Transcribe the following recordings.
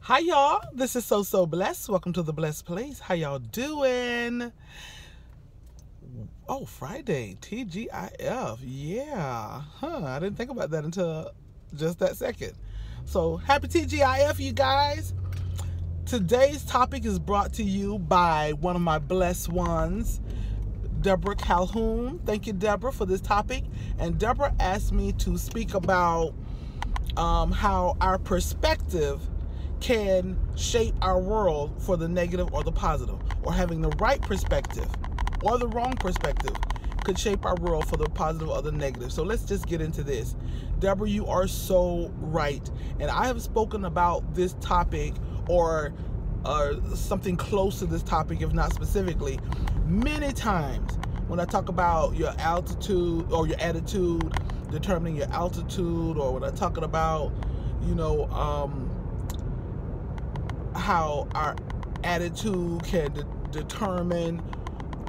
Hi y'all, this is So Blessed. Welcome to the Blessed Place. How y'all doing? Oh, Friday, TGIF. Yeah. I didn't think about that until just that second. So happy TGIF, you guys. Today's topic is brought to you by one of my blessed ones, Debra Calhoun. Thank you, Debra, for this topic. And Debra asked me to speak about how our perspective can shape our world for the negative or the positive, or having the right perspective or the wrong perspective could shape our world for the positive or the negative. So let's just get into this. Debra, you are so right. And I have spoken about this topic or something close to this topic, if not specifically, many times when I talk about your altitude or your attitude determining your altitude, or when I'm talking about, how our attitude can determine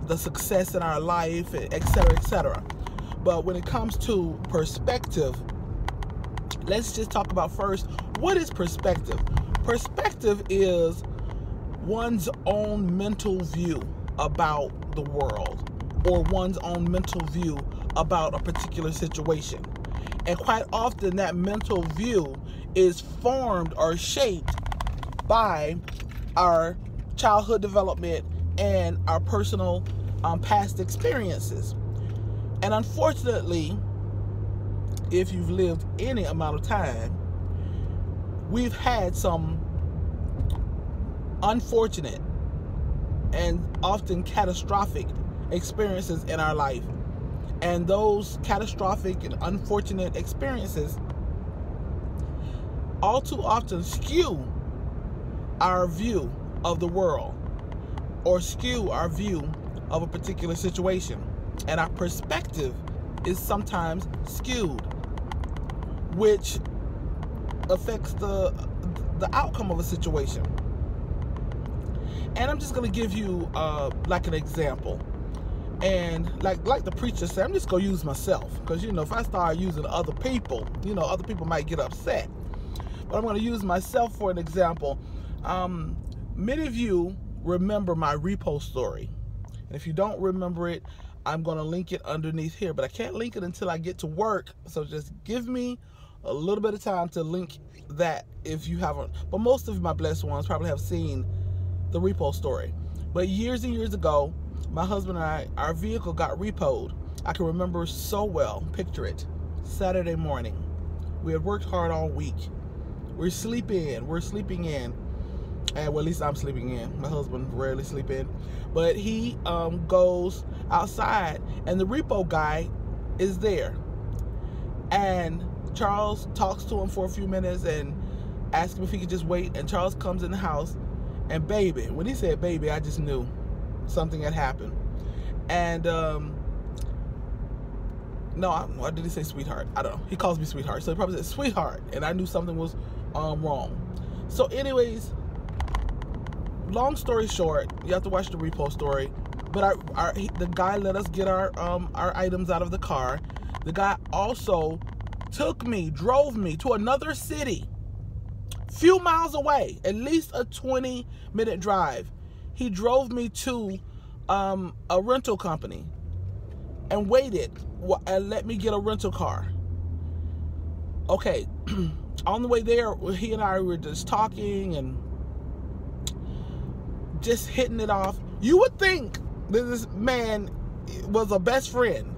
the success in our life, etc., etc. But when it comes to perspective, let's just talk about first, what is perspective? Perspective is one's own mental view about the world, or one's own mental view about a particular situation. And quite often that mental view is formed or shaped by our childhood development and our personal past experiences. And unfortunately, if you've lived any amount of time, we've had some unfortunate and often catastrophic experiences in our life. And those catastrophic and unfortunate experiences all too often skew our view of the world, or skew our view of a particular situation. And our perspective is sometimes skewed, which affects the outcome of a situation. And I'm just going to give you like an example. And like the preacher said, I'm just going to use myself, because if I start using other people, other people might get upset. But I'm going to use myself for an example. Many of you remember my repo story. And if you don't remember it, I'm going to link it underneath here. But I can't link it until I get to work. So just give me a little bit of time to link that if you haven't. But most of my blessed ones probably have seen the repo story. But years and years ago, my husband and I, our vehicle got repoed. I can remember so well, picture it, Saturday morning. We had worked hard all week. We're sleeping in. And well, at least I'm sleeping in. My husband rarely sleep in. But he goes outside, and the repo guy is there. And Charles talks to him for a few minutes and asks him if he could just wait. And Charles comes in the house, and baby, when he said baby, I just knew something had happened. And no, why did he say sweetheart? I don't know. He calls me sweetheart, so he probably said sweetheart, and I knew something was wrong. So anyways, long story short, you have to watch the repo story. But the guy let us get our items out of the car. The guy also drove me to another city, few miles away, at least a 20-minute drive. He drove me to a rental company and waited and let me get a rental car. Okay, on the way there, he and I were just talking and just hitting it off. You would think that this man was a best friend,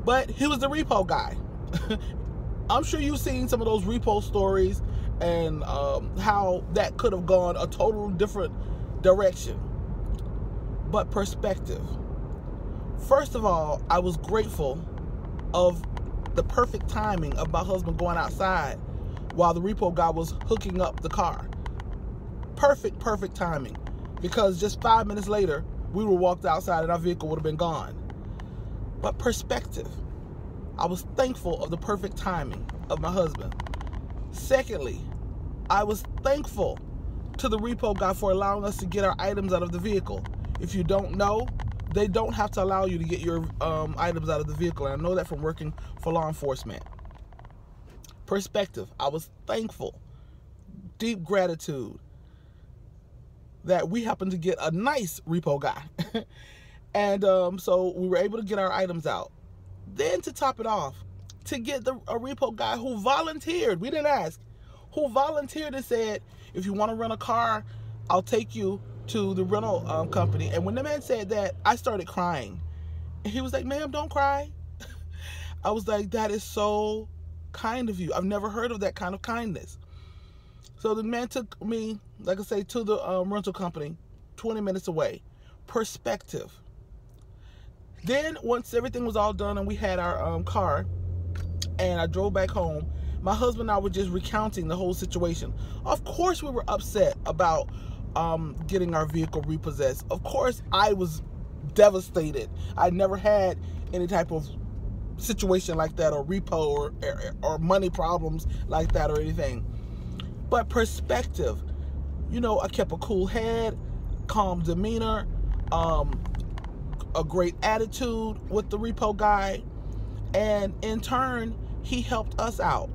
but he was the repo guy. I'm sure you've seen some of those repo stories and how that could have gone a total different direction. But perspective. First of all, I was grateful of the perfect timing of my husband going outside while the repo guy was hooking up the car. Perfect timing. Because just 5 minutes later, we would have walked outside and our vehicle would have been gone. But perspective. I was thankful of the perfect timing of my husband. Secondly, I was thankful to the repo guy for allowing us to get our items out of the vehicle. If you don't know, they don't have to allow you to get your items out of the vehicle. And I know that from working for law enforcement. Perspective. I was thankful deep gratitude that we happened to get a nice repo guy. And so we were able to get our items out. Then to top it off, to get a repo guy who volunteered, we didn't ask, who volunteered and said, if you want to rent a car, I'll take you to the rental company. And when the man said that, I started crying. And he was like, ma'am, don't cry. I was like, that is so kind of you. I've never heard of that kind of kindness. So the man took me, like I say, to the rental company, 20 minutes away. Perspective. Then once everything was all done and we had our car, and I drove back home, my husband and I were just recounting the whole situation. Of course we were upset about getting our vehicle repossessed. Of course I was devastated. I never had any type of situation like that, or repo or money problems like that or anything. But perspective, you know, I kept a cool head, calm demeanor, a great attitude with the repo guy, and in turn he helped us out.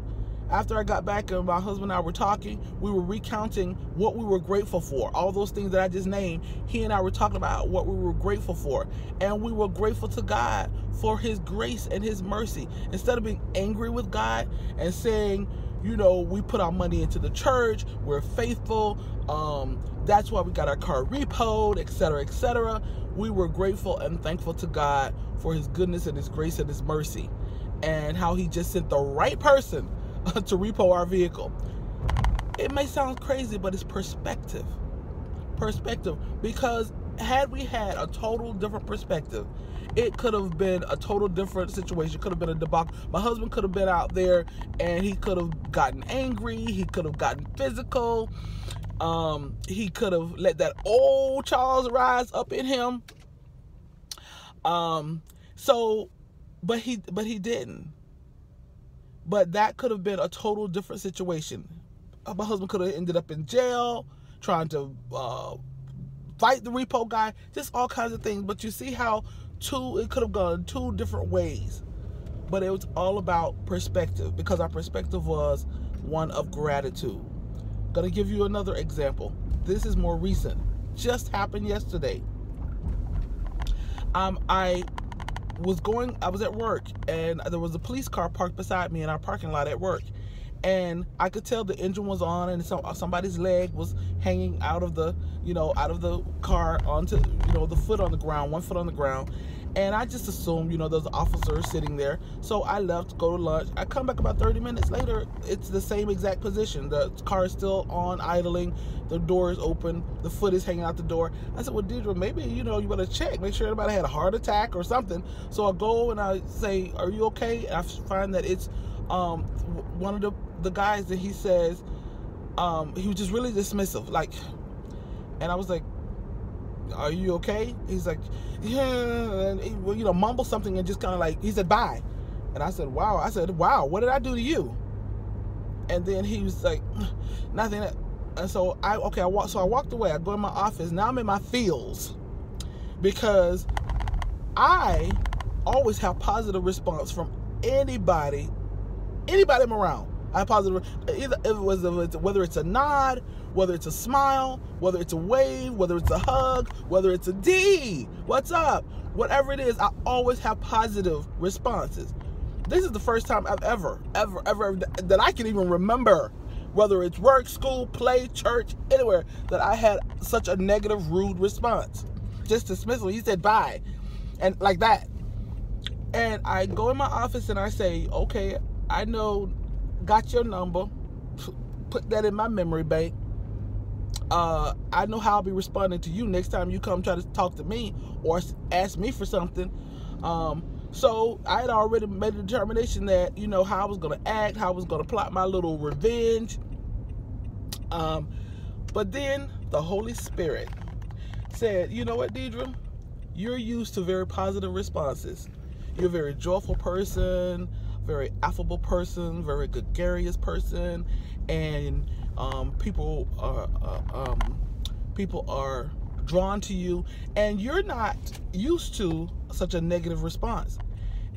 After I got back and my husband and I were talking, we were recounting what we were grateful for. All those things that I just named, he and I were talking about what we were grateful for. And we were grateful to God for his grace and his mercy. Instead of being angry with God and saying, you know, we put our money into the church, we're faithful, that's why we got our car repoed, etc., etc. We were grateful and thankful to God for his goodness and his grace and his mercy, and how he just sent the right person to repo our vehicle. It may sound crazy, but it's perspective. Perspective. Because had we had a total different perspective, it could have been a total different situation. It could have been a debacle. My husband could have been out there and he could have gotten angry. He could have gotten physical. He could have let that old Charles rise up in him. But he didn't. But that could have been a total different situation. My husband could have ended up in jail, trying to fight the repo guy, just all kinds of things. But you see how it could have gone two different ways. But it was all about perspective, because our perspective was one of gratitude. Gonna give you another example. This is more recent. Just happened yesterday. I was at work, and there was a police car parked beside me in our parking lot at work, and I could tell the engine was on, and somebody's leg was hanging out of the car onto, the foot on the ground, one foot on the ground. And I just assumed, there's an officer sitting there. So I left to go to lunch. I come back about 30 minutes later. It's the same exact position. The car is still on, idling. The door is open. The foot is hanging out the door. I said, well, Debra, maybe, you better check. Make sure anybody had a heart attack or something. So I go and I say, are you okay? And I find that it's one of the guys that he says, he was just really dismissive. And I was like, are you okay? He's like, yeah, and he, mumbled something and just kind of he said, bye. And I said, wow, what did I do to you? And then he was like, nothing. And so I walked away. I go in my office. Now I'm in my feels, because I always have positive response from anybody I'm around. I have positive, whether it's a nod, whether it's a smile, whether it's a wave, whether it's a hug, whether it's a D, what's up, whatever it is, I always have positive responses. This is the first time I've ever that I can even remember, whether it's work, school, play, church, anywhere, that I had such a negative, rude response. Just dismissal. He said bye, and like that. And I go in my office and I say, okay, I know, got your number, put that in my memory bank. I know how I'll be responding to you next time you come try to talk to me or ask me for something. So I had already made a determination that, how I was going to act, how I was going to plot my little revenge. But then the Holy Spirit said, you know what, Debra? You're used to very positive responses. You're a very joyful person, very affable person, very gregarious person, and people are drawn to you, and you're not used to such a negative response.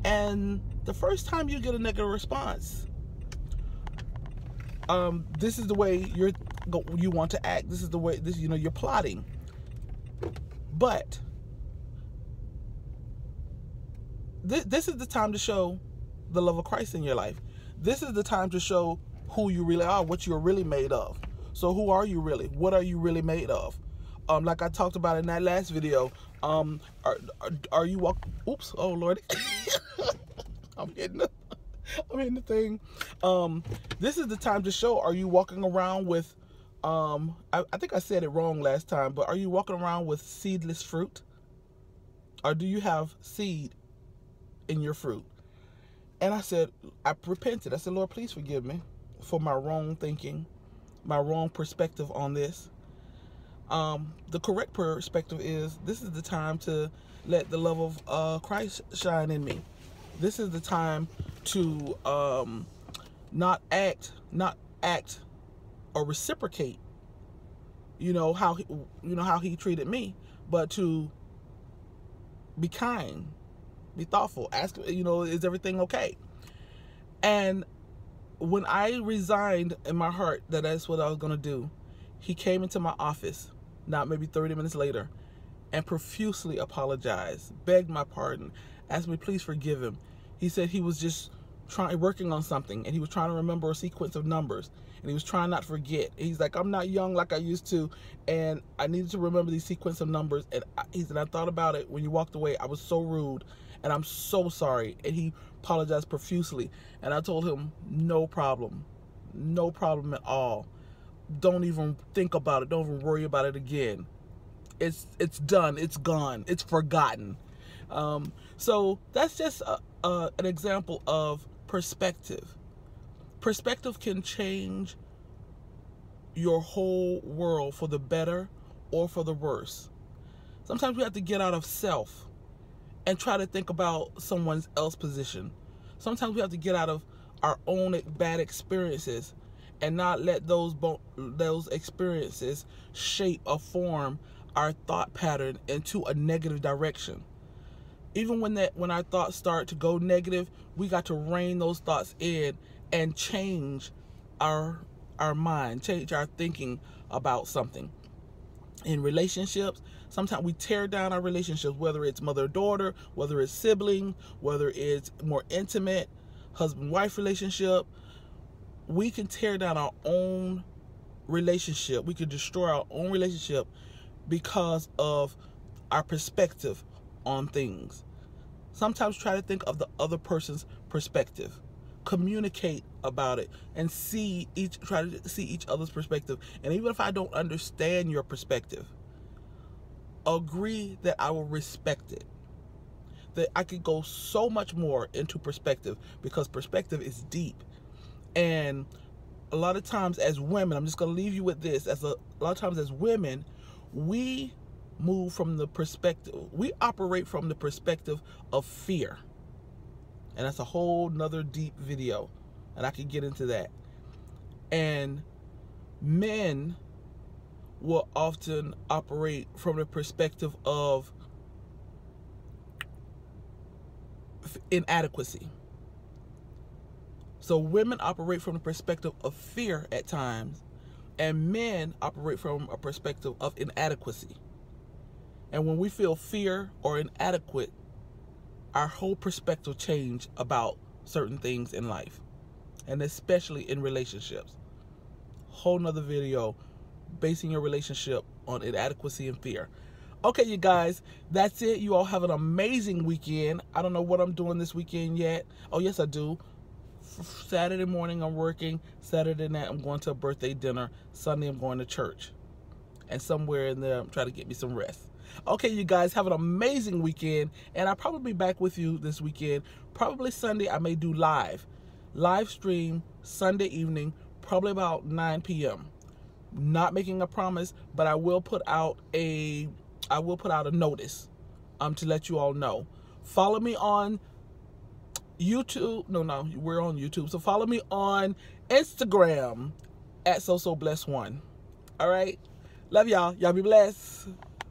And the first time you get a negative response, this is the way you're you want to act. This is the way, this, you're plotting. But this is the time to show the love of Christ in your life. This is the time to show who you really are, what you're really made of. So who are you really? What are you really made of? Like I talked about in that last video, are you oops, oh Lord. I'm hitting the thing. This is the time to show, are you walking around with, I think I said it wrong last time, but are you walking around with seedless fruit? Or do you have seed in your fruit? And I said, I repented. I said, Lord, please forgive me for my wrong thinking, my wrong perspective on this. The correct perspective is, this is the time to let the love of Christ shine in me. This is the time to not act or reciprocate, how he treated me, but to be kind, be thoughtful, ask, is everything okay? And when I resigned in my heart that that's what I was going to do, he came into my office, not maybe 30 minutes later, and profusely apologized, begged my pardon, asked me please forgive him. He said he was just working on something, and he was trying to remember a sequence of numbers, and he was trying not to forget. He's like, I'm not young like I used to, and I needed to remember these sequence of numbers. And he said, I thought about it when you walked away. I was so rude, and I'm so sorry. And he apologized profusely, and I told him, no problem at all. Don't even think about it. Don't even worry about it again. It's done. It's gone. It's forgotten. So that's just an example of perspective. Perspective can change your whole world for the better or for the worse. Sometimes we have to get out of self and try to think about someone else's position. Sometimes we have to get out of our own bad experiences and not let those experiences shape or form our thought pattern into a negative direction. Even when our thoughts start to go negative, we got to rein those thoughts in and change our mind, change our thinking about something. In relationships, sometimes we tear down our relationships, whether it's mother-daughter, whether it's sibling, whether it's more intimate, husband-wife relationship. We can tear down our own relationship. We can destroy our own relationship because of our perspective on things. Sometimes try to think of the other person's perspective. Communicate about it and try to see each other's perspective. And even if I don't understand your perspective, agree that I will respect it. That I could go so much more into perspective, because perspective is deep. And a lot of times as women, I'm just going to leave you with this, a lot of times as women, we move from the perspective, we operate from the perspective of fear. And that's a whole nother deep video, and I could get into that. And men will often operate from the perspective of inadequacy. So women operate from the perspective of fear at times, and men operate from a perspective of inadequacy. And when we feel fear or inadequate, our whole perspective change about certain things in life, and especially in relationships. Whole nother video, basing your relationship on inadequacy and fear. Okay, you guys, that's it. You all have an amazing weekend. I don't know what I'm doing this weekend yet. Oh, yes, I do. Saturday morning, I'm working. Saturday night, I'm going to a birthday dinner. Sunday, I'm going to church. And somewhere in there, I'm trying to get me some rest. Okay, you guys, have an amazing weekend, and I'll probably be back with you this weekend. Probably Sunday, I may do live stream Sunday evening, probably about 9 p.m. Not making a promise, but I will put out a notice to let you all know. Follow me on YouTube. No, we're on YouTube. So follow me on Instagram at SoSoBlessed1. All right, love y'all. Y'all be blessed.